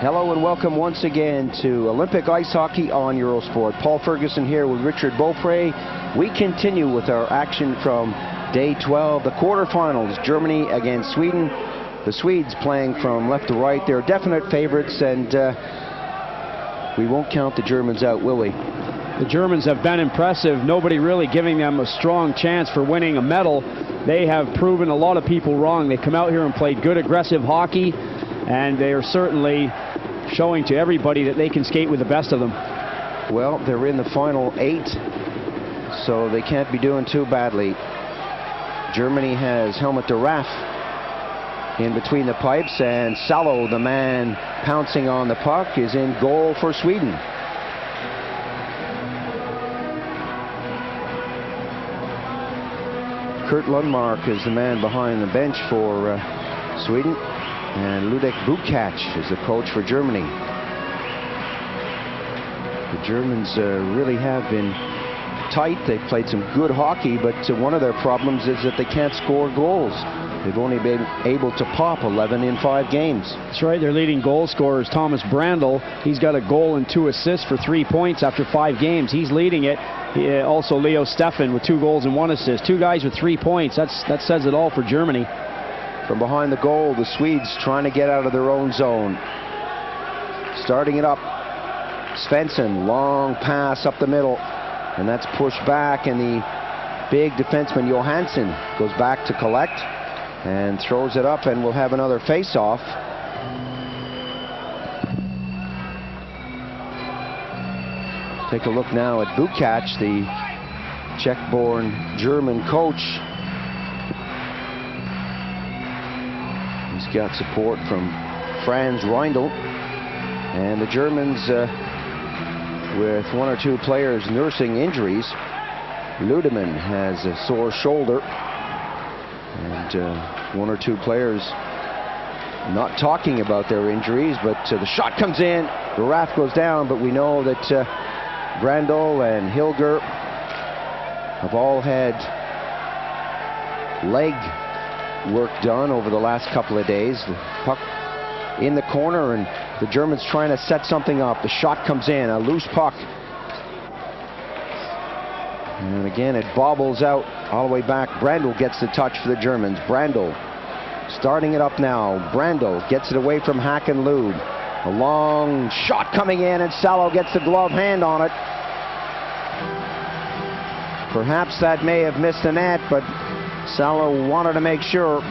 Hello and welcome once again to Olympic Ice Hockey on Eurosport. Paul Ferguson here with Richard Beaupre. We continue with our action from day 12, the quarterfinals, Germany against Sweden. The Swedes playing from left to right. They're definite favorites, and we won't count the Germans out, will we? The Germans have been impressive. Nobody really giving them a strong chance for winning a medal. They have proven a lot of people wrong. They come out here and played good, aggressive hockey, and they are certainly showing to everybody that they can skate with the best of them. Well, they're in the final 8, so they can't be doing too badly. Germany has Helmut de Raff in between the pipes, and Salo, the man pouncing on the puck, is in goal for Sweden. Kurt Lundmark is the man behind the bench for Sweden, and Ludek Bukac is the coach for Germany. The Germans really have been tight. They've played some good hockey, but one of their problems is that they can't score goals. They've only been able to pop 11 in 5 games. That's right. Their leading goal scorer is Thomas Brandl. He's got a goal and 2 assists for 3 points after 5 games. He's leading it. Also Leo Steffen with 2 goals and 1 assist. 2 guys with 3 points. That says it all for Germany. From behind the goal, the Swedes trying to get out of their own zone. Starting it up. Svensson, long pass up the middle. And that's pushed back, and the big defenseman Johansson goes back to collect and throws it up, and we'll have another face-off. Take a look now at Bukac, the Czech-born German coach. He's got support from Franz Reindl, and the Germans with 1 or 2 players nursing injuries. Ludemann has a sore shoulder, and 1 or 2 players not talking about their injuries, but the shot comes in, the raft goes down, but we know that Brandl and Hilger have all had leg work done over the last couple of days. The puck in the corner, and the Germans trying to set something up. The shot comes in, a loose puck. And again, it bobbles out all the way back. Brandl gets the touch for the Germans. Brandl starting it up now. Brandl gets it away from Hakan-Lud. A long shot coming in, and Salo gets the glove hand on it. Perhaps that may have missed the net, but Salo wanted to make sure.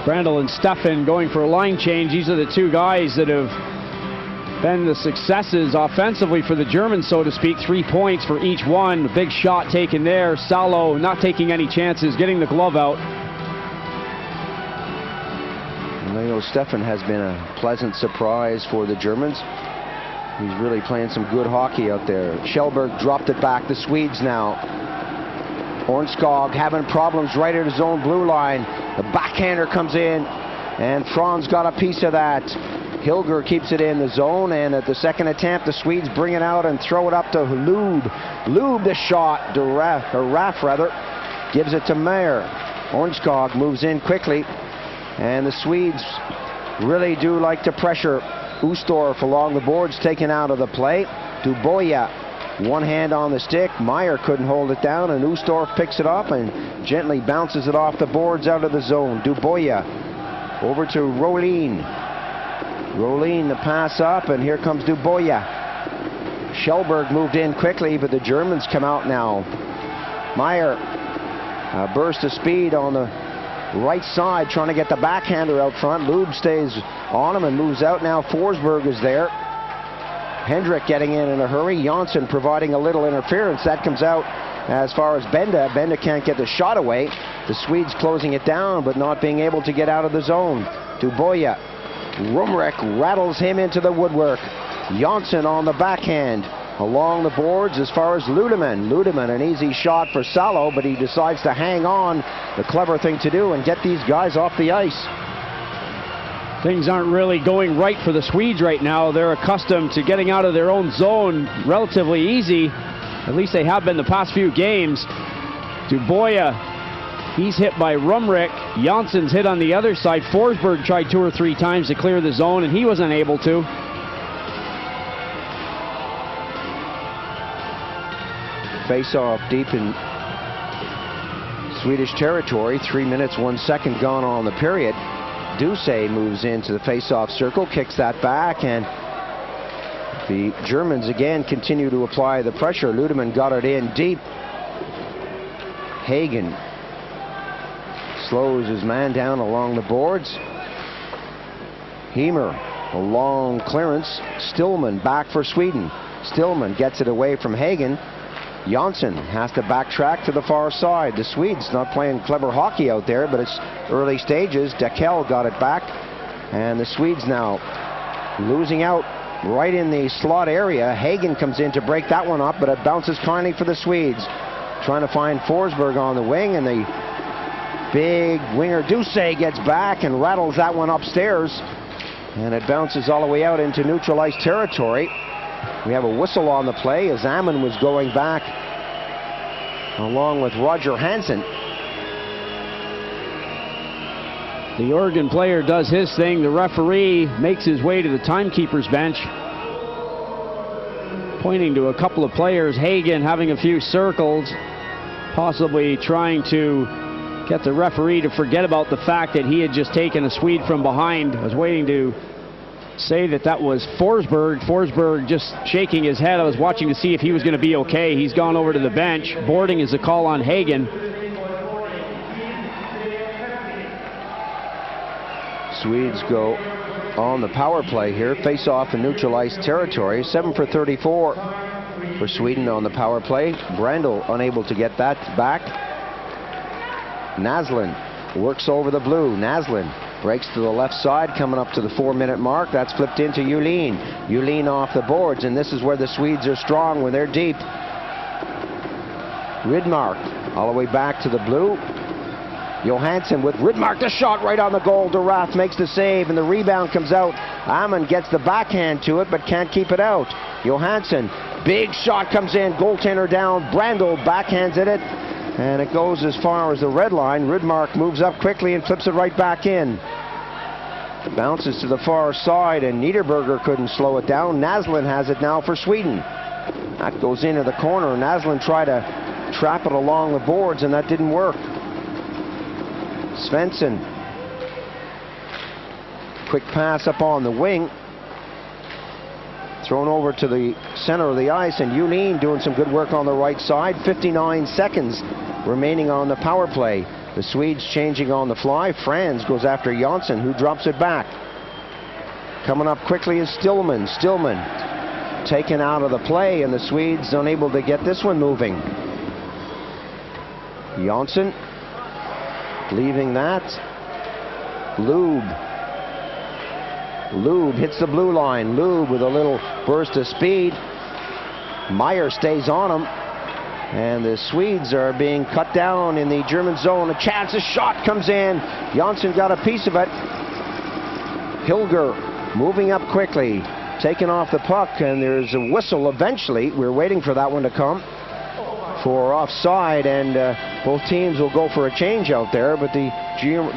Brandl and Steffen going for a line change. These are the 2 guys that have been the successes offensively for the Germans, so to speak. 3 points for each one. A big shot taken there. Salo not taking any chances, getting the glove out. Leo Steffen has been a pleasant surprise for the Germans. He's really playing some good hockey out there. Kjellberg dropped it back. The Swedes now. Ornskog having problems right at his own blue line. The backhander comes in, and Franz got a piece of that. Hilger keeps it in the zone, and at the second attempt, the Swedes bring it out and throw it up to Lube. Lube the shot, Raff rather, gives it to Meyer. Ornskog moves in quickly, and the Swedes really do like to pressure. Ustorf along the boards, taken out of the play. Duboya, one hand on the stick. Meyer couldn't hold it down, and Ustorf picks it up and gently bounces it off the boards out of the zone. Duboya over to Rolin. Rolin the pass up, and here comes Duboya. Kjellberg moved in quickly, but the Germans come out now. Meyer, a burst of speed on the right side, trying to get the backhander out front. Lube stays on him and moves out now. Forsberg is there. Hendrick getting in a hurry. Janssen providing a little interference. That comes out as far as Benda. Benda can't get the shot away. The Swedes closing it down, but not being able to get out of the zone. Duboya. Rumrek rattles him into the woodwork. Janssen on the backhand. Along the boards as far as Ludemann. Ludemann, an easy shot for Salo, but he decides to hang on. The clever thing to do and get these guys off the ice. Things aren't really going right for the Swedes right now. They're accustomed to getting out of their own zone relatively easy. At least they have been the past few games. Duboya He's hit by Rumrick. Jansson's hit on the other side. Forsberg tried 2 or 3 times to clear the zone, and he was unable to. Face-off deep in Swedish territory. 3 minutes, 1 second gone on the period. Duse moves into the face-off circle, kicks that back, and the Germans again continue to apply the pressure. Ludeman got it in deep. Hagen slows his man down along the boards. Heimer, a long clearance. Stillman back for Sweden. Stillman gets it away from Hagen. Jansson has to backtrack to the far side. The Swedes not playing clever hockey out there, but it's early stages. Dekel got it back, and the Swedes now losing out right in the slot area. Hagen comes in to break that one up, but it bounces kindly for the Swedes. Trying to find Forsberg on the wing, and the big winger Duse gets back and rattles that one upstairs, and it bounces all the way out into neutral ice territory. We have a whistle on the play as Ammon was going back along with Roger Hansen. The Oregon player does his thing. The referee makes his way to the timekeeper's bench, pointing to a couple of players. Hagen having a few circles, possibly trying to get the referee to forget about the fact that he had just taken a Swede from behind. I was waiting to say that was Forsberg. Forsberg just shaking his head. I was watching to see if he was going to be okay. He's gone over to the bench. Boarding is a call on Hagen. Swedes go on the power play here. Face off in neutral ice territory. 7 for 34 for Sweden on the power play. Brandel unable to get that back. Naslund works over the blue. Naslund breaks to the left side, coming up to the 4-minute mark. That's flipped into Julin. Julin off the boards, and this is where the Swedes are strong when they're deep. Rydmark all the way back to the blue. Johansson with Rydmark, the shot right on the goal. DeRath makes the save, and the rebound comes out. Ammon gets the backhand to it, but can't keep it out. Johansson, big shot comes in, goaltender down. Brandel backhands it, and it goes as far as the red line. Rydmark moves up quickly and flips it right back in. It bounces to the far side, and Niederberger couldn't slow it down. Naslund has it now for Sweden. That goes into the corner. Naslund tried to trap it along the boards, and that didn't work. Svensson, quick pass up on the wing, thrown over to the center of the ice, and Julin doing some good work on the right side. 59 seconds remaining on the power play. The Swedes changing on the fly. Franz goes after Jansson, who drops it back. Coming up quickly is Stillman. Stillman taken out of the play, and the Swedes unable to get this one moving. Jansson leaving that. Lube hits the blue line. Lube with a little burst of speed. Meyer stays on him, and the Swedes are being cut down in the German zone. A chance, a shot comes in. Jansson got a piece of it. Hilger moving up quickly, taking off the puck, and there's a whistle eventually. We're waiting for that one to come for offside, and both teams will go for a change out there, but the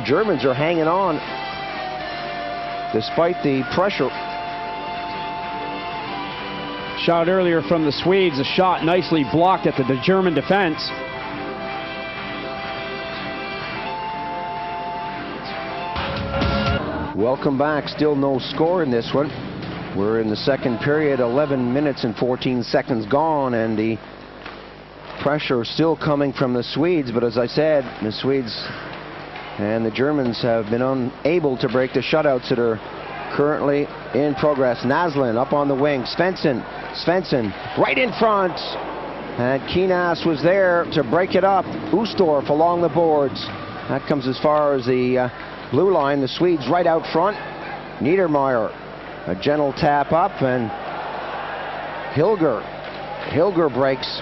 Germans are hanging on despite the pressure. Shot earlier from the Swedes, a shot nicely blocked at the German defense. Welcome back. Still no score in this one. We're in the second period, 11 minutes and 14 seconds gone, and the pressure still coming from the Swedes, but as I said, the Swedes and the Germans have been unable to break the shutouts that are currently in progress. Naslund up on the wing. Svensson right in front, and Keenas was there to break it up. Ustorf along the boards. That comes as far as the blue line. The Swedes right out front. Niedermeyer, a gentle tap up, and Hilger breaks.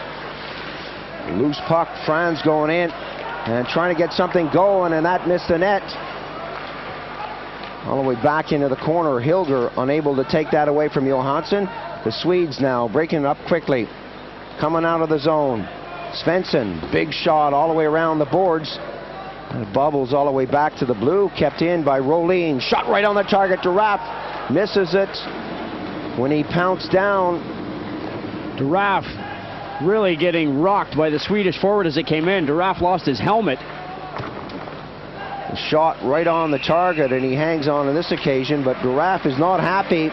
Loose puck. Franz going in and trying to get something going, and that missed the net. All the way back into the corner. Hilger unable to take that away from Johansson. The Swedes now breaking it up quickly, coming out of the zone. Svensson, big shot all the way around the boards. And it bobbles all the way back to the blue, kept in by Rolin. Shot right on the target. Giraffe misses it when he pounced down. Giraffe really getting rocked by the Swedish forward as it came in. Giraffe lost his helmet. The shot right on the target, and he hangs on this occasion, but Giraffe is not happy.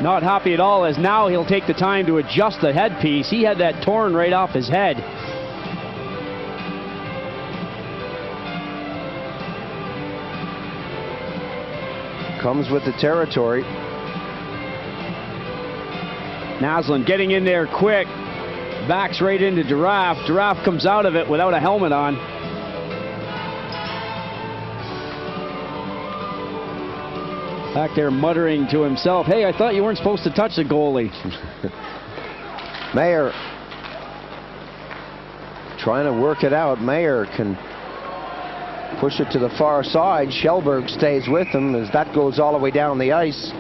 Not happy at all, as now he'll take the time to adjust the headpiece. He had that torn right off his head. Comes with the territory. Naslund getting in there quick. Backs right into Giraffe. Giraffe comes out of it without a helmet on. Back there muttering to himself, hey, I thought you weren't supposed to touch the goalie. Mayer trying to work it out. Mayer can push it to the far side. Kjellberg stays with him as that goes all the way down the ice.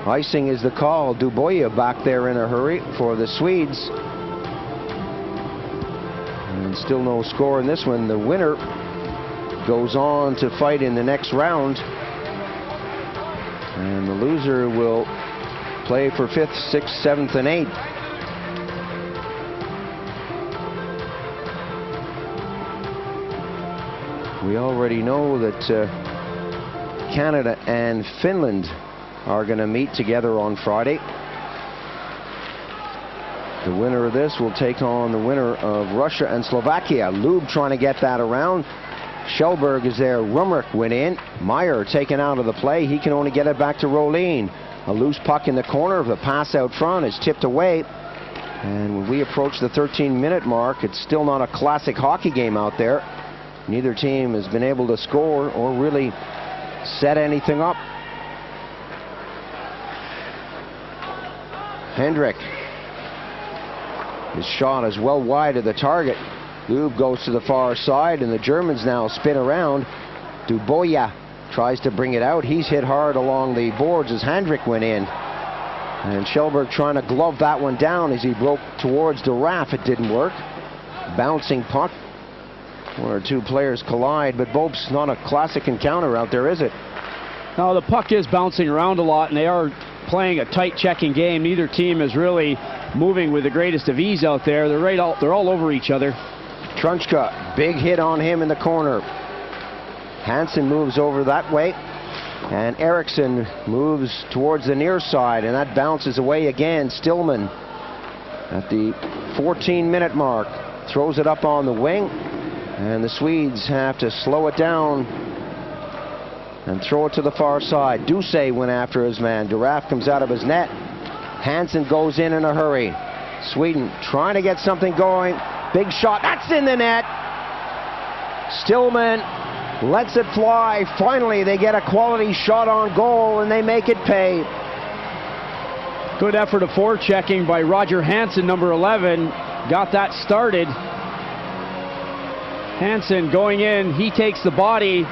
Icing is the call. Duboya back there in a hurry for the Swedes. And still no score in this one. The winner goes on to fight in the next round. And the loser will play for 5th, 6th, 7th, and 8th. We already know that Canada and Finland are going to meet together on Friday. The winner of this will take on the winner of Russia and Slovakia. Lube trying to get that around. Kjellberg is there. Rumrick went in. Meyer taken out of the play. He can only get it back to Rolin. A loose puck in the corner. The pass out front is tipped away. And when we approach the 13-minute mark, it's still not a classic hockey game out there. Neither team has been able to score or really set anything up. Hendrick. His shot is well wide of the target. Lube goes to the far side, and the Germans now spin around. Duboya tries to bring it out. He's hit hard along the boards as Hendrick went in. And Kjellberg trying to glove that one down as he broke towards Giraffe. It didn't work. Bouncing puck. One or two players collide, but Bope's not a classic encounter out there, is it? No, the puck is bouncing around a lot, and they are playing a tight checking game. Neither team is really moving with the greatest of ease out there. They're all over each other. Trunchka, big hit on him in the corner. Hansen moves over that way, and Eriksson moves towards the near side, and that bounces away again. Stillman at the 14-minute mark throws it up on the wing, and the Swedes have to slow it down and throw it to the far side. Ducey went after his man. Giraffe comes out of his net. Hansen goes in a hurry. Sweden trying to get something going. Big shot, that's in the net. Stillman lets it fly. Finally, they get a quality shot on goal, and they make it pay. Good effort of forechecking by Roger Hansen, number 11. Got that started. Hansen going in, he takes the body.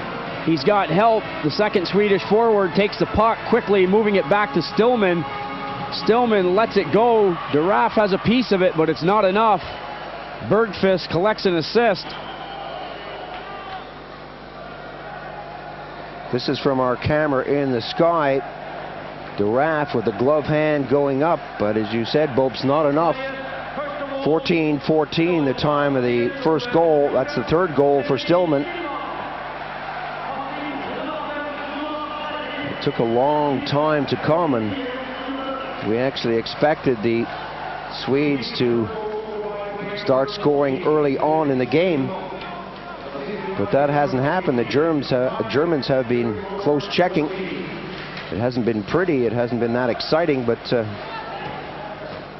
He's got help. The second Swedish forward takes the puck quickly, moving it back to Stillman. Stillman lets it go. Giraffe has a piece of it, but it's not enough. Bergqvist collects an assist. This is from our camera in the sky. Giraffe with the glove hand going up, but as you said, Bope's not enough. 14-14 the time of the first goal. That's the third goal for Stillman. It took a long time to come, and we actually expected the Swedes to start scoring early on in the game, but that hasn't happened. The Germans have been close checking. It hasn't been pretty, it hasn't been that exciting, but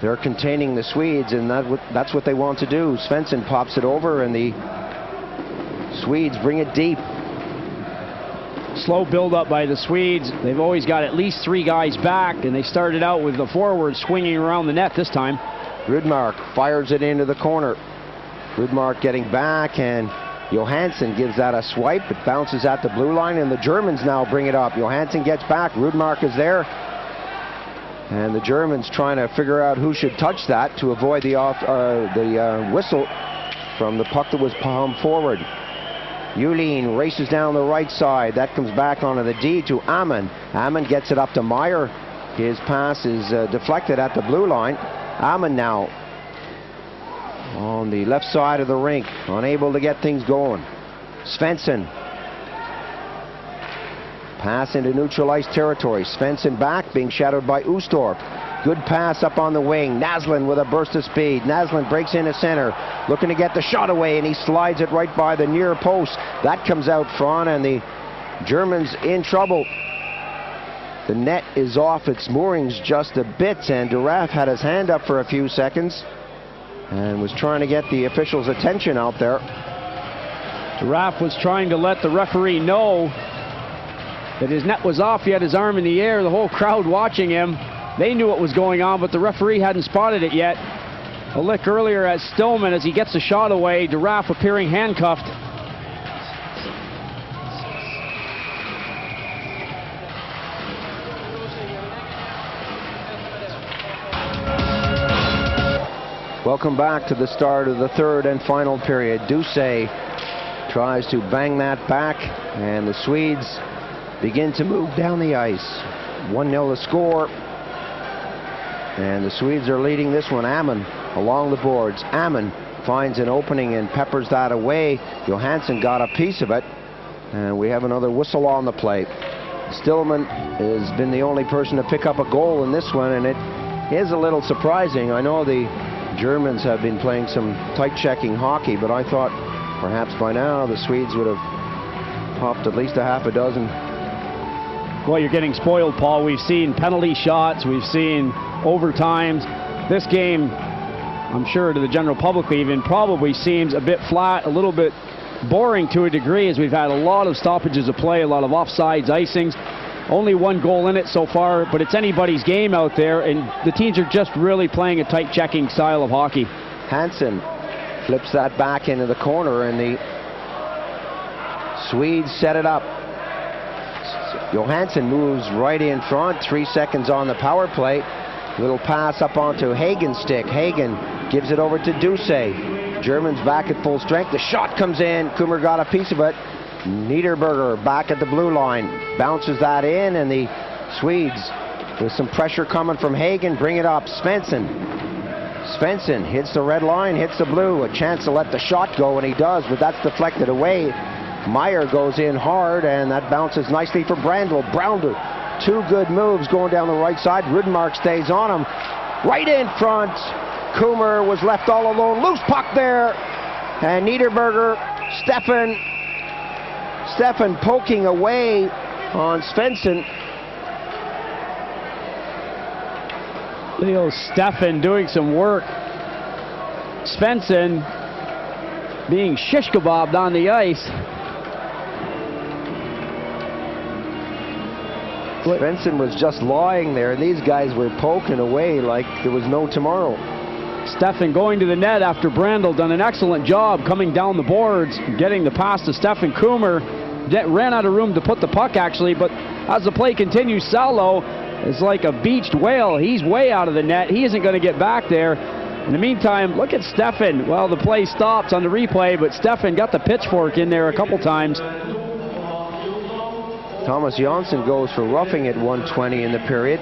they're containing the Swedes, and that's what they want to do. Svensson pops it over, and the Swedes bring it deep. Slow build-up by the Swedes. They've always got at least 3 guys back, and they started out with the forward swinging around the net this time. Rudmark fires it into the corner. Rudmark getting back, and Johansson gives that a swipe. It bounces at the blue line, and the Germans now bring it up. Johansson gets back. Rudmark is there. And the Germans trying to figure out who should touch that to avoid the whistle from the puck that was palmed forward. Yulin races down the right side. That comes back onto the D to Ammon. Ammon gets it up to Meyer. His pass is deflected at the blue line. Ammon now on the left side of the rink, unable to get things going. Svensson. Pass into neutralized territory. Svensson back, being shadowed by Ustorp. Good pass up on the wing. Naslund with a burst of speed. Naslund breaks into center, looking to get the shot away, and he slides it right by the near post. That comes out front, and the Germans in trouble. The net is off its moorings just a bit, and Duraf had his hand up for a few seconds and was trying to get the officials' attention out there. Duraf was trying to let the referee know that his net was off. He had his arm in the air, the whole crowd watching him. They knew what was going on, but the referee hadn't spotted it yet. A lick earlier at Stillman as he gets the shot away. Duraf appearing handcuffed. Welcome back to the start of the third and final period. Duse tries to bang that back, and the Swedes begin to move down the ice. 1-0 the score, and the Swedes are leading this one. Ammon along the boards. Ammon finds an opening and peppers that away. Johansson got a piece of it, and we have another whistle on the play. Stillman has been the only person to pick up a goal in this one, and it is a little surprising. I know the Germans have been playing some tight checking hockey, but I thought perhaps by now the Swedes would have popped at least a half a dozen. Well, you're getting spoiled, Paul. We've seen penalty shots, we've seen overtimes. This game, I'm sure to the general public even, probably seems a bit flat, a little bit boring to a degree, as we've had a lot of stoppages of play, a lot of offsides, icings. Only one goal in it so far, but it's anybody's game out there, and the teams are just really playing a tight checking style of hockey. Hansen flips that back into the corner, and the Swedes set it up. Johansson moves right in front, 3 seconds on the power play. Little pass up onto Hagen's stick. Hagen gives it over to Duse. Germans back at full strength. The shot comes in. Kummer got a piece of it. Niederberger back at the blue line. Bounces that in, and the Swedes, with some pressure coming from Hagen, bring it up. Svensson. Svensson hits the red line, hits the blue. A chance to let the shot go, and he does, but that's deflected away. Meyer goes in hard, and that bounces nicely for Brandl. Brownder, 2 good moves going down the right side. Rudmark stays on him. Right in front. Kummer was left all alone. Loose puck there. And Niederberger, Stefan poking away on Svensson. Leo Stefan doing some work. Svensson being shish kebabbed on the ice. Svensson was just lying there, and these guys were poking away like there was no tomorrow. Stefan going to the net after Brandl done an excellent job coming down the boards, getting the pass to Stefan. Kummer ran out of room to put the puck, actually, but as the play continues, Salo is like a beached whale. He's way out of the net. He isn't going to get back there. In the meantime, look at Stefan. Well, the play stops on the replay, but Stefan got the pitchfork in there a couple times. Thomas Jonsson goes for roughing at 120 in the period.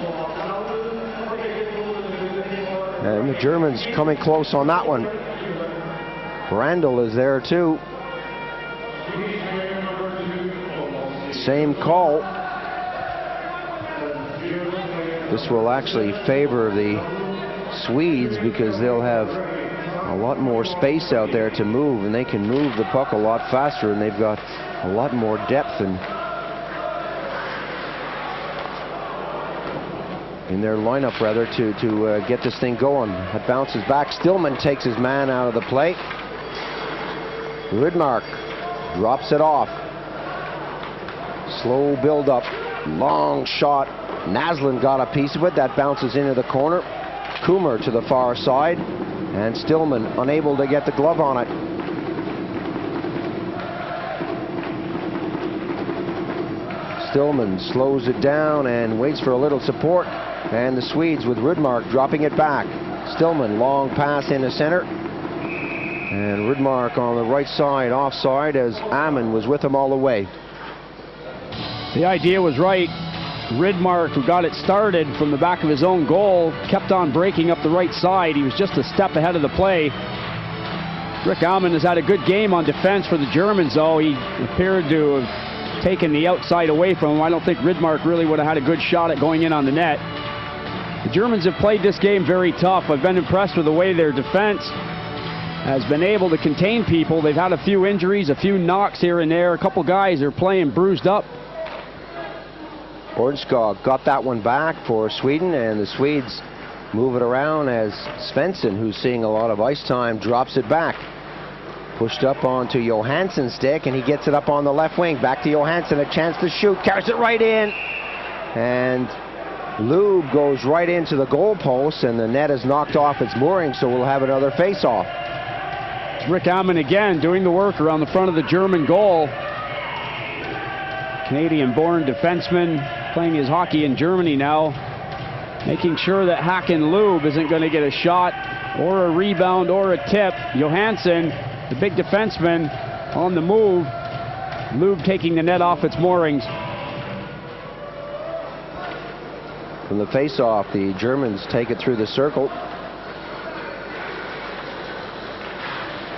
And the Germans coming close on that one. Brandl is there too. Same call. This will actually favor the Swedes because they'll have a lot more space out there to move, and they can move the puck a lot faster, and they've got a lot more depth in their lineup, rather, to get this thing going. It bounces back. Stillman takes his man out of the play. Rudmark drops it off. Slow build up, long shot. Naslund got a piece of it. That bounces into the corner. Kummer to the far side, and Stillman unable to get the glove on it. Stillman slows it down and waits for a little support, and the Swedes with Rudmark dropping it back. Stillman, long pass into center. And Rydmark on the right side, offside, as Ammon was with him all the way. The idea was right. Rydmark, who got it started from the back of his own goal, kept on breaking up the right side. He was just a step ahead of the play. Rick Ammon has had a good game on defense for the Germans, though. He appeared to have taken the outside away from him. I don't think Rydmark really would have had a good shot at going in on the net. The Germans have played this game very tough. I've been impressed with the way their defense has been able to contain people. They've had a few injuries, a few knocks here and there. A couple guys are playing bruised up. Ornskog got that one back for Sweden, and the Swedes move it around as Svensson, who's seeing a lot of ice time, drops it back. Pushed up onto Johansson's stick, and he gets it up on the left wing. Back to Johansson, a chance to shoot, carries it right in. And Lube goes right into the goal post, and the net is knocked off its mooring, so we'll have another face-off. Rick Ammon again doing the work around the front of the German goal. Canadian-born defenseman playing his hockey in Germany now, making sure that Hakan Lube isn't going to get a shot or a rebound or a tip. Johansson, the big defenseman, on the move. Lube taking the net off its moorings. From the face-off, the Germans take it through the circle.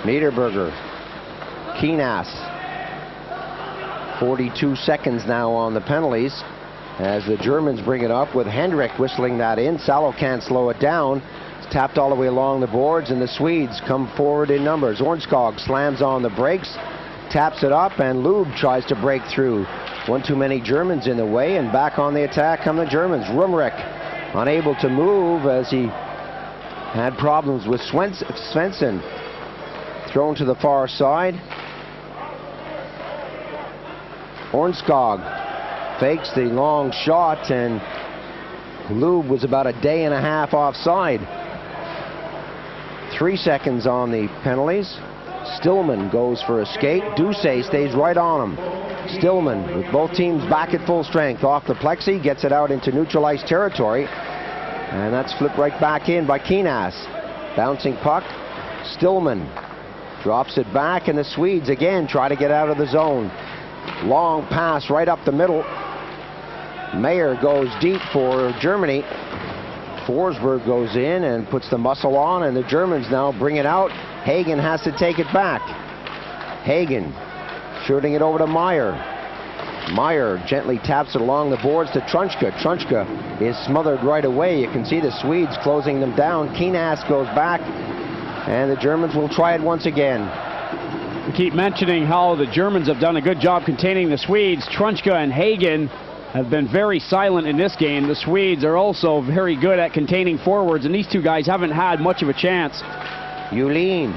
Niederberger, Keenas. 42 seconds now on the penalties as the Germans bring it up with Hendrick whistling that in. Salo can't slow it down. It's tapped all the way along the boards, and the Swedes come forward in numbers. Ornskog slams on the brakes, taps it up, and Lube tries to break through. One too many Germans in the way, and back on the attack come the Germans. Rumrich unable to move as he had problems with Svensson. Thrown to the far side. Ornskog fakes the long shot, and Lube was about a day and a half offside. 3 seconds on the penalties. Stillman goes for a skate. Ducey stays right on him. Stillman, with both teams back at full strength, off the plexi, gets it out into neutralized territory, and that's flipped right back in by Keenas. Bouncing puck. Stillman drops it back, and the Swedes again try to get out of the zone. Long pass right up the middle. Mayer goes deep for Germany. Forsberg goes in and puts the muscle on, and the Germans now bring it out. Hagen has to take it back. Hagen shooting it over to Meyer. Meyer gently taps it along the boards to Trunchka. Trunchka is smothered right away. You can see the Swedes closing them down. Keenas goes back, and the Germans will try it once again. We keep mentioning how the Germans have done a good job containing the Swedes. Trunchka and Hagen have been very silent in this game. The Swedes are also very good at containing forwards, and these two guys haven't had much of a chance. Julin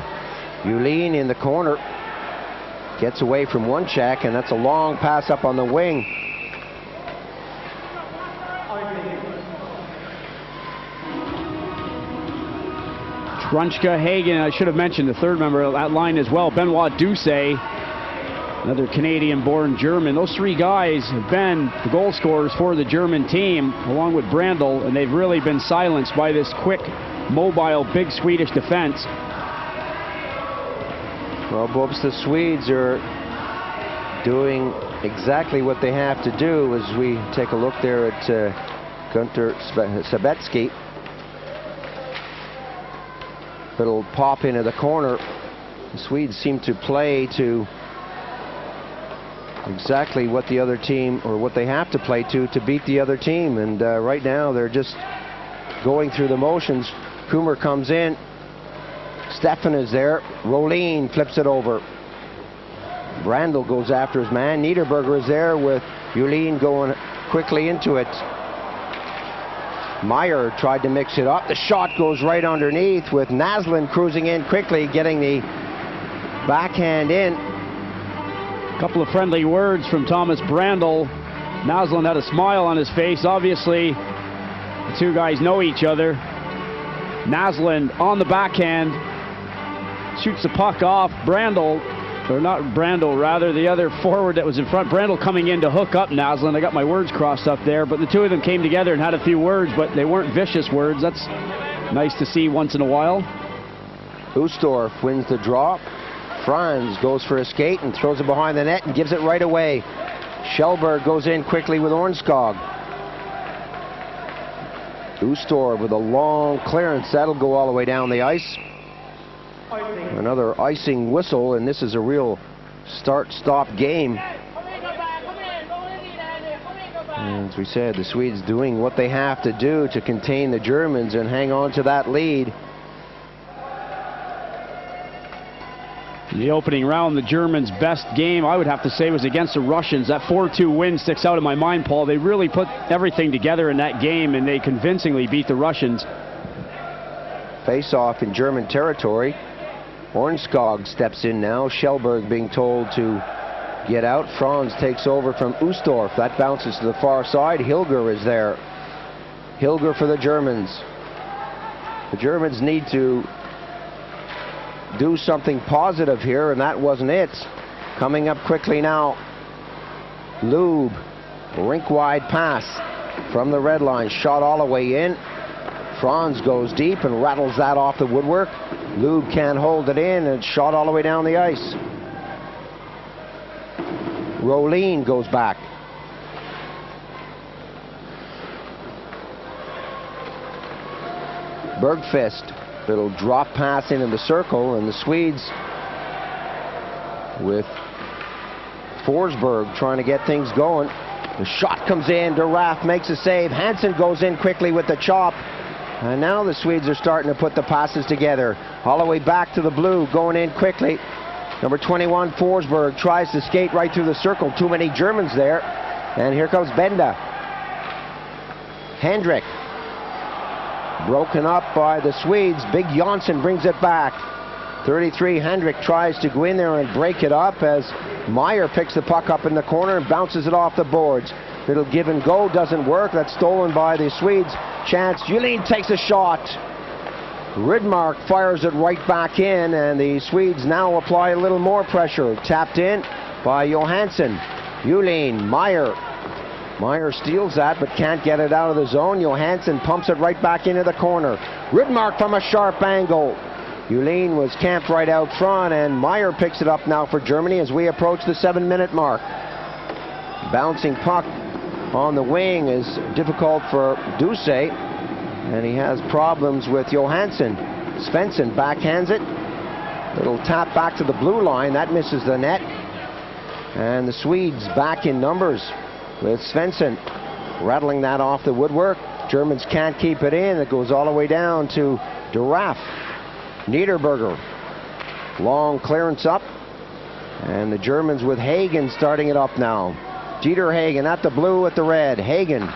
in the corner. Gets away from one check, and that's a long pass up on the wing. Trunchka, Hagen, I should have mentioned the third member of that line as well, Benoit Ducey, another Canadian-born German. Those three guys have been the goal scorers for the German team, along with Brandl, and they've really been silenced by this quick, mobile, big Swedish defense. Well, Bobs, the Swedes are doing exactly what they have to do as we take a look there at Gunter Sabetsky. Little pop into the corner. The Swedes seem to play to exactly what the other team, or what they have to play to beat the other team. And right now they're just going through the motions. Kummer comes in. Stefan is there. Rolin flips it over. Brandl goes after his man. Niederberger is there with Julin going quickly into it. Meyer tried to mix it up. The shot goes right underneath with Naslund cruising in quickly, getting the backhand in. A couple of friendly words from Thomas Brandl. Naslund had a smile on his face. Obviously, the two guys know each other. Naslund on the backhand. Shoots the puck off. Brandl, or not Brandl, rather, the other forward that was in front. Brandl coming in to hook up Naslund. I got my words crossed up there, but the two of them came together and had a few words, but they weren't vicious words. That's nice to see once in a while. Ustorf wins the draw. Franz goes for a skate and throws it behind the net and gives it right away. Kjellberg goes in quickly with Ornskog. Ustorf with a long clearance. That'll go all the way down the ice. Another icing whistle, and this is a real start-stop game. And as we said, the Swedes doing what they have to do to contain the Germans and hang on to that lead. In the opening round, the Germans' best game, I would have to say, was against the Russians. That 4-2 win sticks out in my mind, Paul. They really put everything together in that game, and they convincingly beat the Russians. Face-off in German territory. Ornskog steps in now. Kjellberg being told to get out. Franz takes over from Ustorf. That bounces to the far side. Hilger is there. Hilger for the Germans. The Germans need to do something positive here, and that wasn't it. Coming up quickly now. Lube, rink-wide pass from the red line. Shot all the way in. Franz goes deep and rattles that off the woodwork. Lube can't hold it in, and it's shot all the way down the ice. Rolin goes back. Bergqvist, little drop pass into the circle, and the Swedes with Forsberg trying to get things going. The shot comes in. Duraff makes a save. Hansen goes in quickly with the chop. And now the Swedes are starting to put the passes together. All the way back to the blue, going in quickly. Number 21, Forsberg, tries to skate right through the circle. Too many Germans there. And here comes Benda. Hendrick. Broken up by the Swedes. Big Jonsson brings it back. 33, Hendrick tries to go in there and break it up as Meyer picks the puck up in the corner and bounces it off the boards. Little give and go, doesn't work. That's stolen by the Swedes. Chance, Julin takes a shot. Rydmark fires it right back in, and the Swedes now apply a little more pressure. Tapped in by Johansson. Julin, Meyer. Meyer steals that but can't get it out of the zone. Johansson pumps it right back into the corner. Rydmark from a sharp angle. Julin was camped right out front, and Meyer picks it up now for Germany as we approach the 7-minute mark. Bouncing puck on the wing is difficult for Dusay, and he has problems with Johansson. Svensson backhands it. Little tap back to the blue line. That misses the net. And the Swedes back in numbers with Svensson rattling that off the woodwork. Germans can't keep it in. It goes all the way down to Duraff. Niederberger. Long clearance up. And the Germans with Hagen starting it up now. Dieter Hagen at the blue at the red. Hagen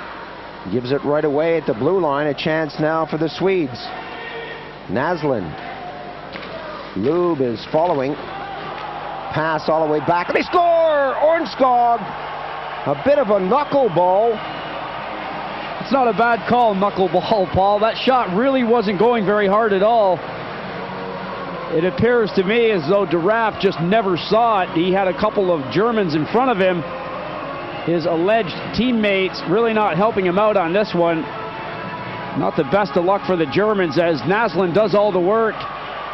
gives it right away at the blue line. A chance now for the Swedes. Naslund. Lube is following. Pass all the way back. And they score! Ornskog. A bit of a knuckleball. It's not a bad call, knuckleball, Paul. That shot really wasn't going very hard at all. It appears to me as though Duraff just never saw it. He had a couple of Germans in front of him. His alleged teammates really not helping him out on this one. Not the best of luck for the Germans as Naslund does all the work.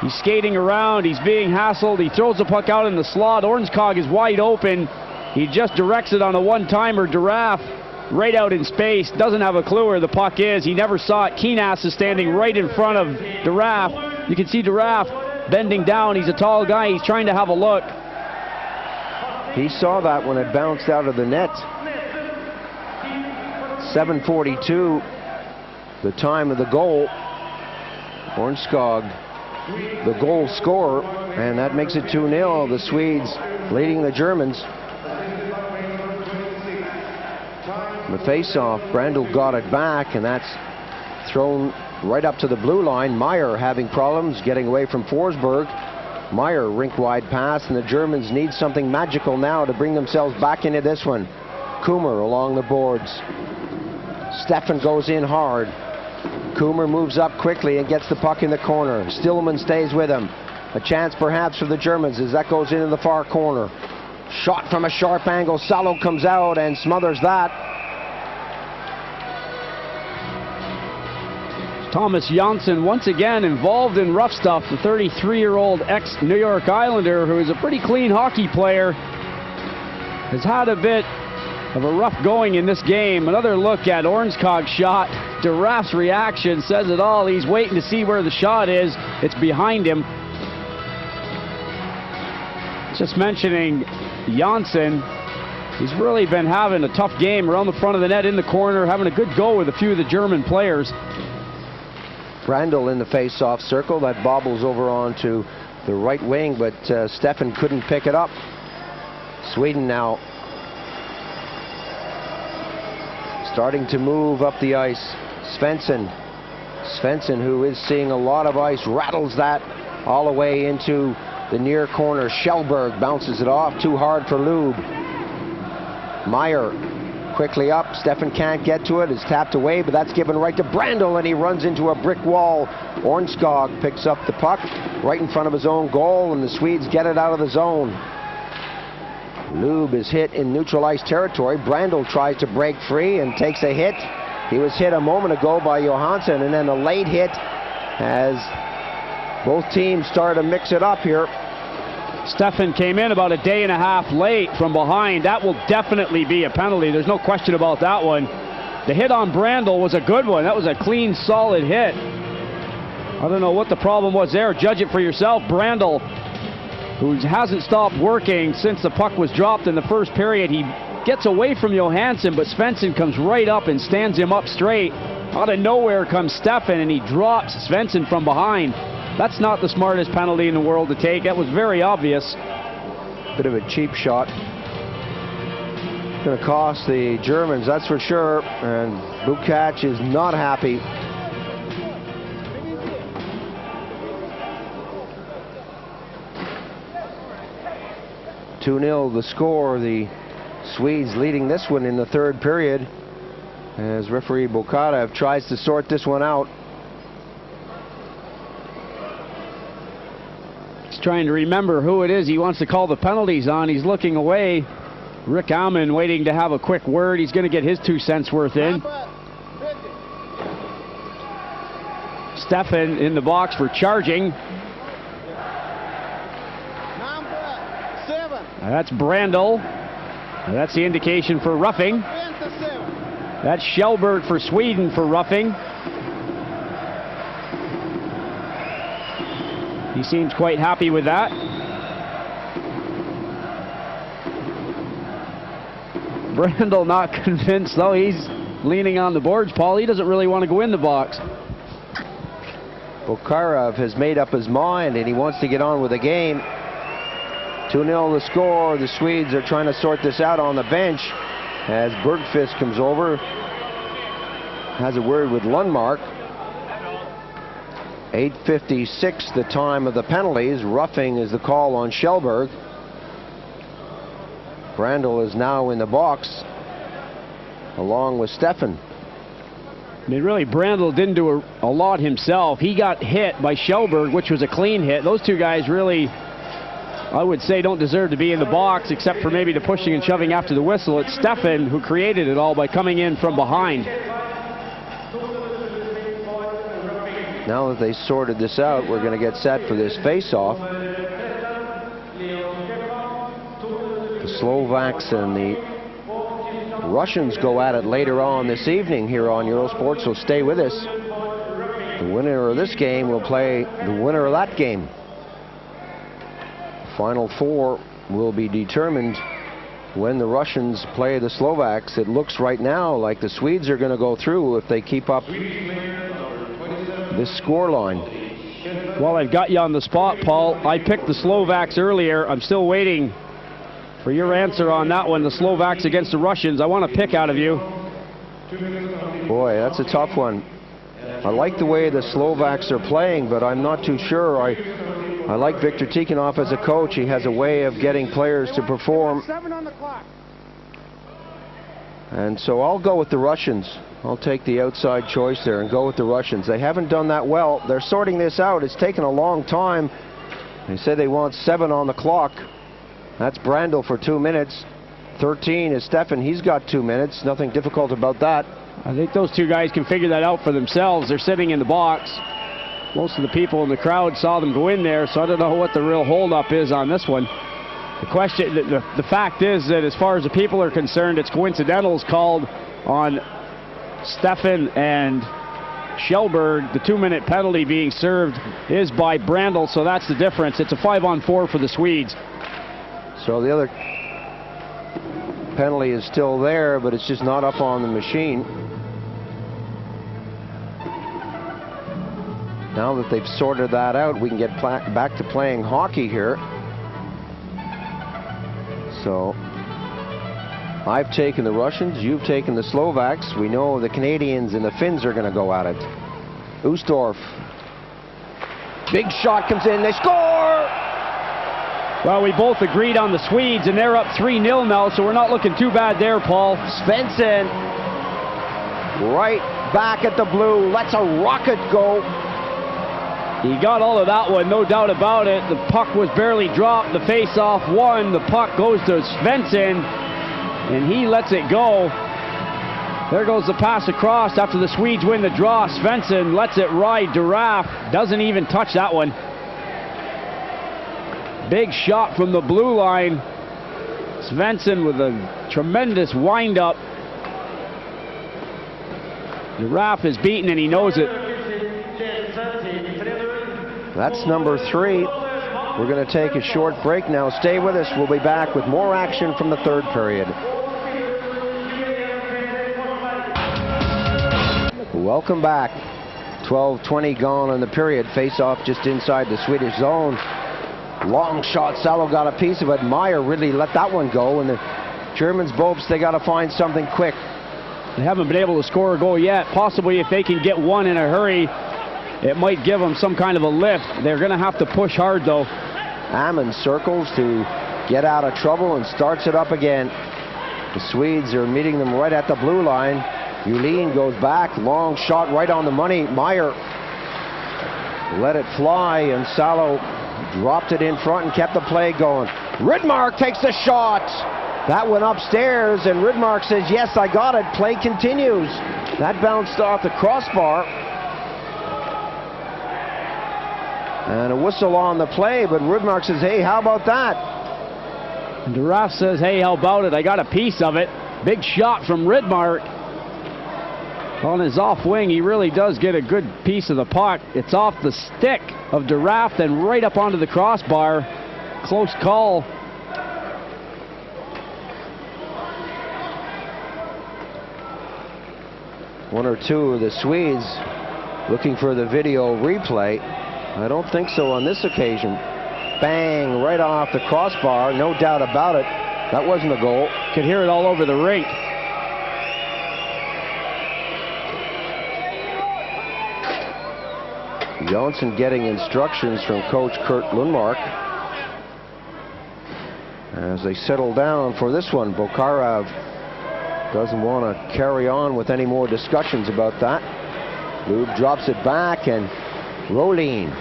He's skating around, he's being hassled, he throws the puck out in the slot. Ornskog is wide open. He just directs it on a one-timer. Duraff right out in space, doesn't have a clue where the puck is. He never saw it. Keenas is standing right in front of Duraff. You can see Duraff bending down. He's a tall guy, he's trying to have a look. He saw that when it bounced out of the net. 7:42, the time of the goal. Ornskog, the goal scorer, and that makes it 2-0. The Swedes leading the Germans. The face-off, Brandl got it back, and that's thrown right up to the blue line. Meyer having problems getting away from Forsberg. Meyer, rink-wide pass, and the Germans need something magical now to bring themselves back into this one. Kummer along the boards. Steffen goes in hard. Kummer moves up quickly and gets the puck in the corner. Stillman stays with him. A chance perhaps for the Germans as that goes into the far corner. Shot from a sharp angle. Salo comes out and smothers that. Thomas Janssen once again involved in rough stuff. The 33-year-old ex-New York Islander, who is a pretty clean hockey player, has had a bit of a rough going in this game. Another look at Ornskog's shot. Duraf's reaction says it all. He's waiting to see where the shot is. It's behind him. Just mentioning Janssen, he's really been having a tough game around the front of the net, in the corner, having a good go with a few of the German players. Brandl in the face-off circle. That bobbles over onto the right wing, but Stefan couldn't pick it up. Sweden now starting to move up the ice. Svensson, who is seeing a lot of ice, rattles that all the way into the near corner. Kjellberg bounces it off. Too hard for Lube. Meyer quickly up. Stefan can't get to it. It's tapped away, but that's given right to Brandl, and he runs into a brick wall. Ornskog picks up the puck right in front of his own goal, and the Swedes get it out of the zone. Lube is hit in neutral ice territory. Brandl tries to break free and takes a hit. He was hit a moment ago by Johansson, and then a late hit as both teams started to mix it up here. Stefan came in about a day and a half late from behind. That will definitely be a penalty. There's no question about that one. The hit on Brandl was a good one. That was a clean, solid hit. I don't know what the problem was there. Judge it for yourself. Brandl, who hasn't stopped working since the puck was dropped in the first period. He gets away from Johansson, but Svensson comes right up and stands him up straight. Out of nowhere comes Stefan, and he drops Svensson from behind. That's not the smartest penalty in the world to take. That was very obvious. Bit of a cheap shot. Going to cost the Germans, that's for sure. And Bukac is not happy. (2-0) the score. The Swedes leading this one in the third period as referee Bokarev tries to sort this one out. He's trying to remember who it is he wants to call the penalties on. He's looking away. Rick Alman waiting to have a quick word. He's going to get his 2 cents worth in. Stefan in the box for charging. That's Brandl. That's the indication for roughing. That's Kjellberg for Sweden for roughing. He seems quite happy with that. Brandl not convinced, though. He's leaning on the boards, Paul. He doesn't really want to go in the box. Bokarev has made up his mind, and he wants to get on with the game. 2-0 the score. The Swedes are trying to sort this out on the bench as Bergqvist comes over, has a word with Lundmark. 8:56 the time of the penalties. Roughing is the call on Kjellberg. Brandl is now in the box along with Stefan. I mean, really, Brandl didn't do a lot himself. He got hit by Kjellberg, which was a clean hit. Those two guys really, I would say, don't deserve to be in the box, except for maybe the pushing and shoving after the whistle. It's Stefan who created it all by coming in from behind. Now that they sorted this out, we're going to get set for this face-off. The Slovaks and the Russians go at it later on this evening here on Eurosport, so stay with us. The winner of this game will play the winner of that game. Final four will be determined when the Russians play the Slovaks. It looks right now like the Swedes are going to go through if they keep up this scoreline. Well, I've got you on the spot, Paul. I picked the Slovaks earlier. I'm still waiting for your answer on that one. The Slovaks against the Russians. I want a pick out of you. Boy, that's a tough one. I like the way the Slovaks are playing, but I'm not too sure. I like Viktor Tikhonov as a coach. He has a way of getting players to perform. 7 on the clock. And so I'll go with the Russians. I'll take the outside choice there and go with the Russians. They haven't done that well. They're sorting this out. It's taken a long time. They say they want 7 on the clock. That's Brandl for 2 minutes. 13 is Stefan. He's got 2 minutes. Nothing difficult about that. I think those two guys can figure that out for themselves. They're sitting in the box. Most of the people in the crowd saw them go in there, so I don't know what the real holdup is on this one. The question, the fact is that as far as the people are concerned, it's coincidentals called on Stefan and Kjellberg. The 2-minute penalty being served is by Brandel, so that's the difference. It's a 5-on-4 for the Swedes. So the other penalty is still there, but it's just not up on the machine. Now that they've sorted that out, we can get back to playing hockey here. So I've taken the Russians, you've taken the Slovaks. We know the Canadians and the Finns are going to go at it. Ustorf. Big shot comes in, they score! Well, we both agreed on the Swedes, and they're up 3-0 now, so we're not looking too bad there, Paul. Svensson right back at the blue, lets a rocket go. He got all of that one, no doubt about it. The puck was barely dropped. The face-off won. The puck goes to Svensson, and he lets it go. There goes the pass across after the Swedes win the draw. Svensson lets it ride. Duraf doesn't even touch that one. Big shot from the blue line. Svensson with a tremendous wind-up. Duraf is beaten, and he knows it. That's number 3. We're going to take a short break now. Stay with us. We'll be back with more action from the third period. Welcome back. 12:20 gone in the period. Face-off just inside the Swedish zone. Long shot. Salo got a piece of it. Meyer really let that one go. And the Germans, Bobes, they got to find something quick. They haven't been able to score a goal yet. Possibly if they can get one in a hurry, it might give them some kind of a lift. They're going to have to push hard, though. Ammon circles to get out of trouble and starts it up again. The Swedes are meeting them right at the blue line. Julin goes back. Long shot right on the money. Meyer let it fly, and Salo dropped it in front and kept the play going. Rydmark takes the shot. That went upstairs, and Rydmark says, yes, I got it. Play continues. That bounced off the crossbar. And a whistle on the play, but Rydmark says, hey, how about that? And Duraf says, hey, how about it? I got a piece of it. Big shot from Rydmark. On his off wing, he really does get a good piece of the puck. It's off the stick of Duraf, then right up onto the crossbar. Close call. One or two of the Swedes looking for the video replay. I don't think so on this occasion. Bang, right off the crossbar, no doubt about it. That wasn't a goal. Could hear it all over the rink. Johnson getting instructions from coach Kurt Lundmark as they settle down for this one. Bokharov doesn't want to carry on with any more discussions about that. Lube drops it back, and Rolin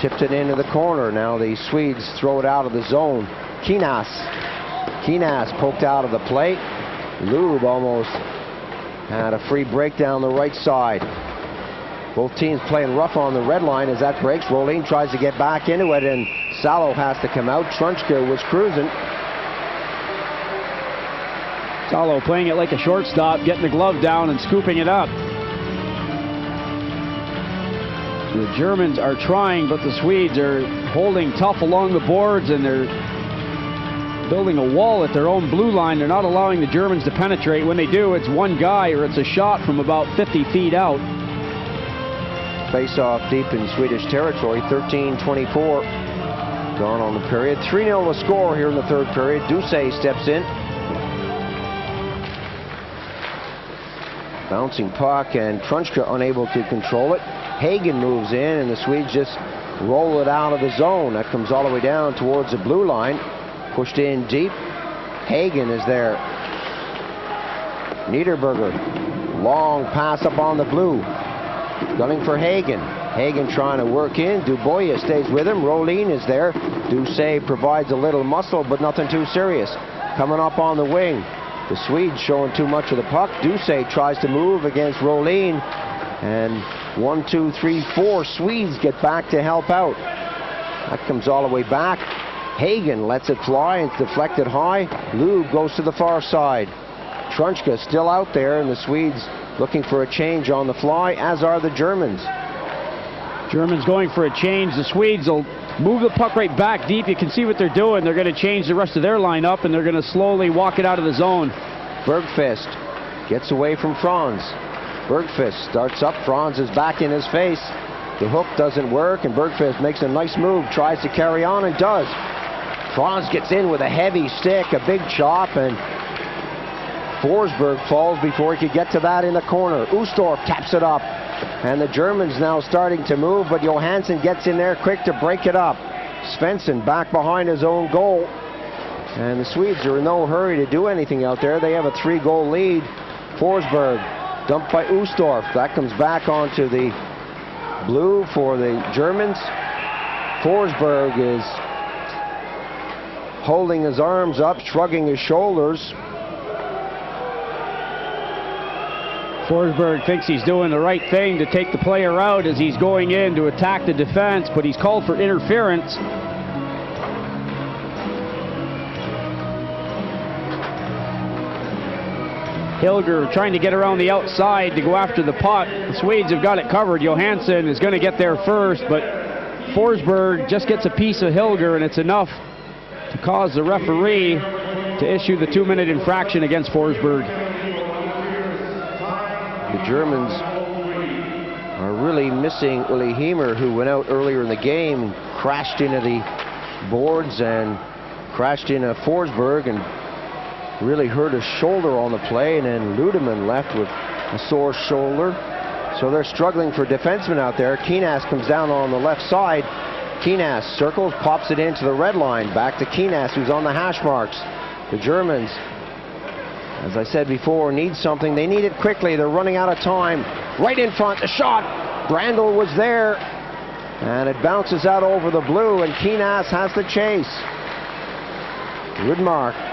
tipped it into the corner. Now the Swedes throw it out of the zone. Kinas poked out of the plate. Lube almost had a free break down the right side. Both teams playing rough on the red line as that breaks. Rolin tries to get back into it, and Salo has to come out. Trunchka was cruising. Salo playing it like a shortstop, getting the glove down and scooping it up. The Germans are trying, but the Swedes are holding tough along the boards, and they're building a wall at their own blue line. They're not allowing the Germans to penetrate. When they do, it's one guy or it's a shot from about 50 feet out. Face off deep in Swedish territory. 13:24 gone on the period. 3-0 the score here in the third period. Dusay steps in. Bouncing puck, and Trunchka unable to control it. Hagen moves in, and the Swedes just roll it out of the zone. That comes all the way down towards the blue line. Pushed in deep. Hagen is there. Niederberger. Long pass up on the blue. Gunning for Hagen. Hagen trying to work in. Dubois stays with him. Rolin is there. Dusay provides a little muscle, but nothing too serious. Coming up on the wing. The Swedes showing too much of the puck. Ducey tries to move against Rolin. And 1, 2, 3, 4 Swedes get back to help out. That comes all the way back. Hagen lets it fly. It's deflected high. Lube goes to the far side. Trunchka still out there, and the Swedes looking for a change on the fly, as are the Germans. Germans going for a change. The Swedes will move the puck right back deep. You can see what they're doing. They're going to change the rest of their lineup, and they're going to slowly walk it out of the zone. Bergqvist gets away from Franz. Bergqvist starts up. Franz is back in his face. The hook doesn't work, and Bergqvist makes a nice move, tries to carry on, and does. Franz gets in with a heavy stick, a big chop, and Forsberg falls before he could get to that in the corner. Ustorf taps it up, and the Germans now starting to move, but Johansson gets in there quick to break it up. Svensson back behind his own goal, and the Swedes are in no hurry to do anything out there. They have a 3-goal lead. Forsberg dumped by Ustorf. That comes back onto the blue for the Germans. Forsberg is holding his arms up, shrugging his shoulders. Forsberg thinks he's doing the right thing to take the player out as he's going in to attack the defense, but he's called for interference. Hilger trying to get around the outside to go after the puck. The Swedes have got it covered. Johansson is going to get there first, but Forsberg just gets a piece of Hilger, and it's enough to cause the referee to issue the 2-minute infraction against Forsberg. The Germans are really missing Uli Heimer, who went out earlier in the game, crashed into the boards and crashed into Forsberg and really hurt his shoulder on the play, and then Ludeman left with a sore shoulder. So they're struggling for defensemen out there. Keenas comes down on the left side. Keenas circles, pops it into the red line. Back to Keenas, who's on the hash marks. The Germans, as I said before, need something. They need it quickly. They're running out of time. Right in front, the shot. Brandl was there, and it bounces out over the blue, and Keenas has the chase. Rudmark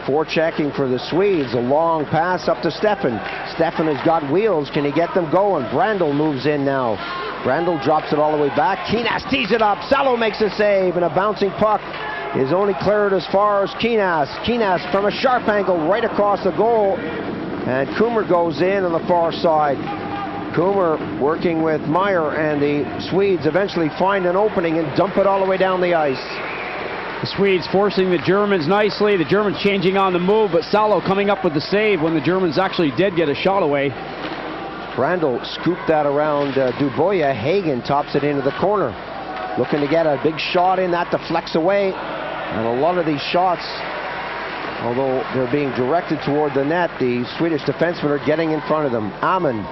forechecking for the Swedes. A long pass up to Steffen. Steffen has got wheels. Can he get them going? Brandl moves in now. Brandl drops it all the way back. Keenas tees it up. Salo makes a save, and a bouncing puck is only cleared as far as Keenas. Keenas from a sharp angle right across the goal, and Kummer goes in on the far side. Kummer working with Meyer, and the Swedes eventually find an opening and dump it all the way down the ice. The Swedes forcing the Germans nicely. The Germans changing on the move, but Salo coming up with the save when the Germans actually did get a shot away. Brandl scooped that around Dubois. Hagen tops it into the corner. Looking to get a big shot in, that deflects away. And a lot of these shots, although they're being directed toward the net, the Swedish defensemen are getting in front of them. Aman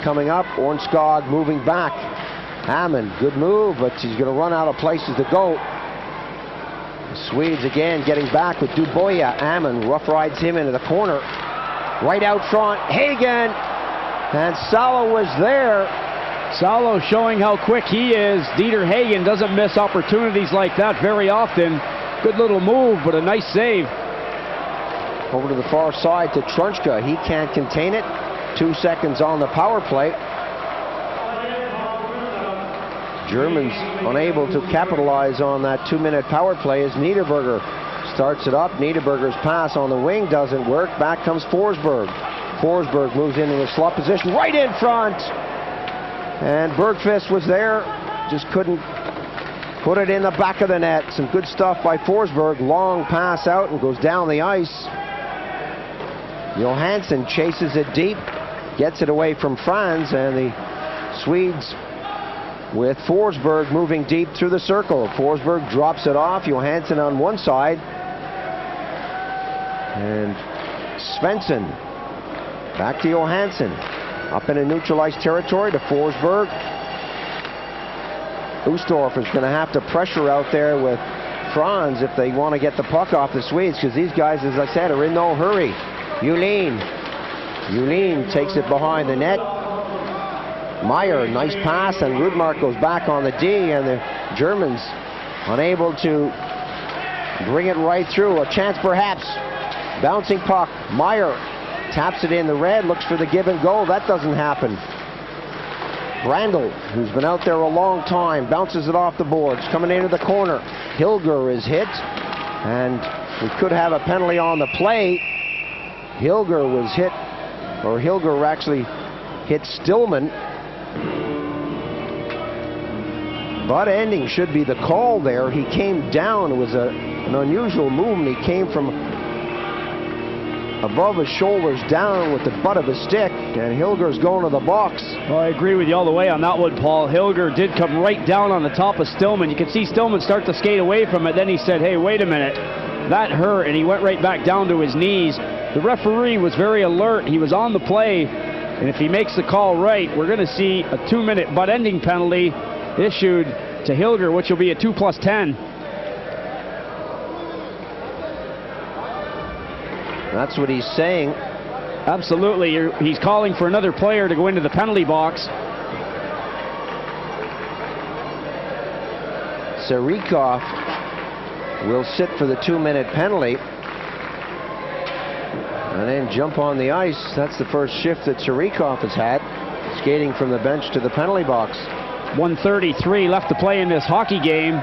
coming up. Ornskog moving back. Aman, good move, but he's going to run out of places to go. The Swedes again getting back with Dubois. Aman rough rides him into the corner. Right out front, Hagen, and Salo was there. Salo showing how quick he is. Dieter Hagen doesn't miss opportunities like that very often. Good little move, but a nice save. Over to the far side to Trunchka. He can't contain it. 2 seconds on the power play. Germans unable to capitalize on that 2-minute power play as Niederberger starts it up. Niederberger's pass on the wing doesn't work. Back comes Forsberg. Forsberg moves into a slot position right in front. And Bergqvist was there, just couldn't put it in the back of the net. Some good stuff by Forsberg. Long pass out and goes down the ice. Johansson chases it deep, gets it away from Franz, and the Swedes with Forsberg moving deep through the circle. Forsberg drops it off. Johansson on one side. And Svensson back to Johansson. Up in a neutralized territory to Forsberg. Ustorf is going to have to pressure out there with Franz if they want to get the puck off the Swedes, because these guys, as I said, are in no hurry. Julin takes it behind the net. Meyer, nice pass, and Rudmark goes back on the D, and the Germans unable to bring it right through. A chance perhaps. Bouncing puck. Meyer taps it in the red, looks for the give and go. That doesn't happen. Brandel, who's been out there a long time, bounces it off the boards, coming into the corner. Hilger is hit, and we could have a penalty on the play. Hilger was hit, or Hilger actually hit Stillman. Butt ending should be the call there. He came down. It was an unusual move, and he came from above his shoulders down with the butt of his stick, and Hilger's going to the box. Well, I agree with you all the way on that one, Paul. Hilger did come right down on the top of Stillman. You could see Stillman start to skate away from it. Then he said, hey, wait a minute, that hurt, and he went right back down to his knees. The referee was very alert. He was on the play, and if he makes the call right, we're going to see a 2-minute butt-ending penalty issued to Hilger, which will be a 2+10. That's what he's saying. Absolutely. He's calling for another player to go into the penalty box. Sarikov will sit for the 2-minute penalty and then jump on the ice. That's the first shift that Sarikov has had, skating from the bench to the penalty box. 1:33 left to play in this hockey game.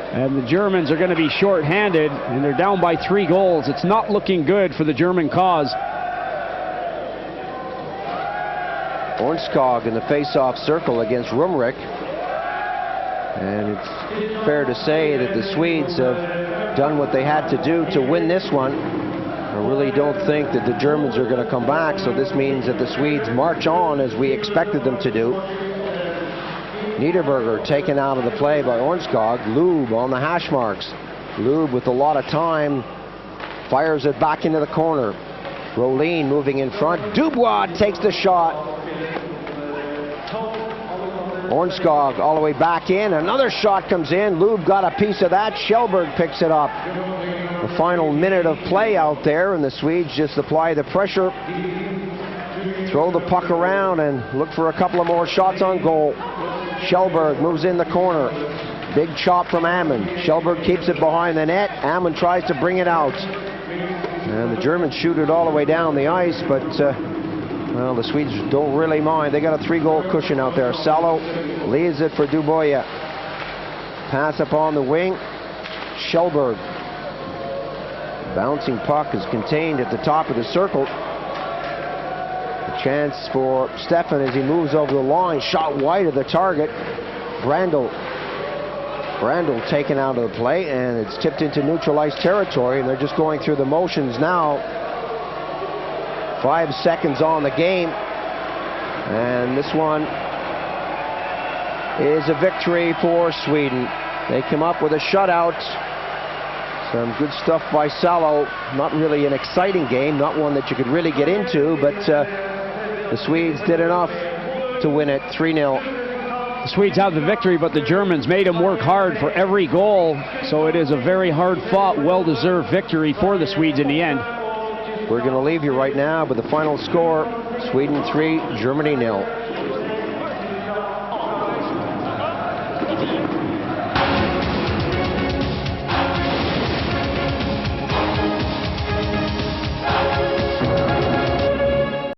And the Germans are going to be short-handed, and they're down by 3 goals. It's not looking good for the German cause. Ornskog in the face-off circle against Rumrick. And it's fair to say that the Swedes have done what they had to do to win this one. I really don't think that the Germans are going to come back, so this means that the Swedes march on as we expected them to do. Niederberger taken out of the play by Ornskog. Lube on the hash marks. Lube with a lot of time fires it back into the corner. Rolin moving in front. Dubois takes the shot. Ornskog all the way back in. Another shot comes in. Lube got a piece of that. Kjellberg picks it up. The final minute of play out there, and the Swedes just apply the pressure, throw the puck around, and look for a couple of more shots on goal. Kjellberg moves in the corner. Big chop from Ammon. Kjellberg keeps it behind the net. Ammon tries to bring it out. And the Germans shoot it all the way down the ice, but well, the Swedes don't really mind. They got a 3-goal cushion out there. Salo leaves it for Dubois. Pass up on the wing. Kjellberg. Bouncing puck is contained at the top of the circle. Chance for Stefan as he moves over the line. Shot wide of the target. Brandel taken out of the play, and it's tipped into neutral ice territory, and they're just going through the motions now. 5 seconds on the game, and this one is a victory for Sweden. They come up with a shutout. Some good stuff by Salo. Not really an exciting game, not one that you could really get into, but the Swedes did enough to win it 3-0. The Swedes have the victory, but the Germans made them work hard for every goal. So it is a very hard-fought, well-deserved victory for the Swedes in the end. We're going to leave you right now with the final score. Sweden 3, Germany 0.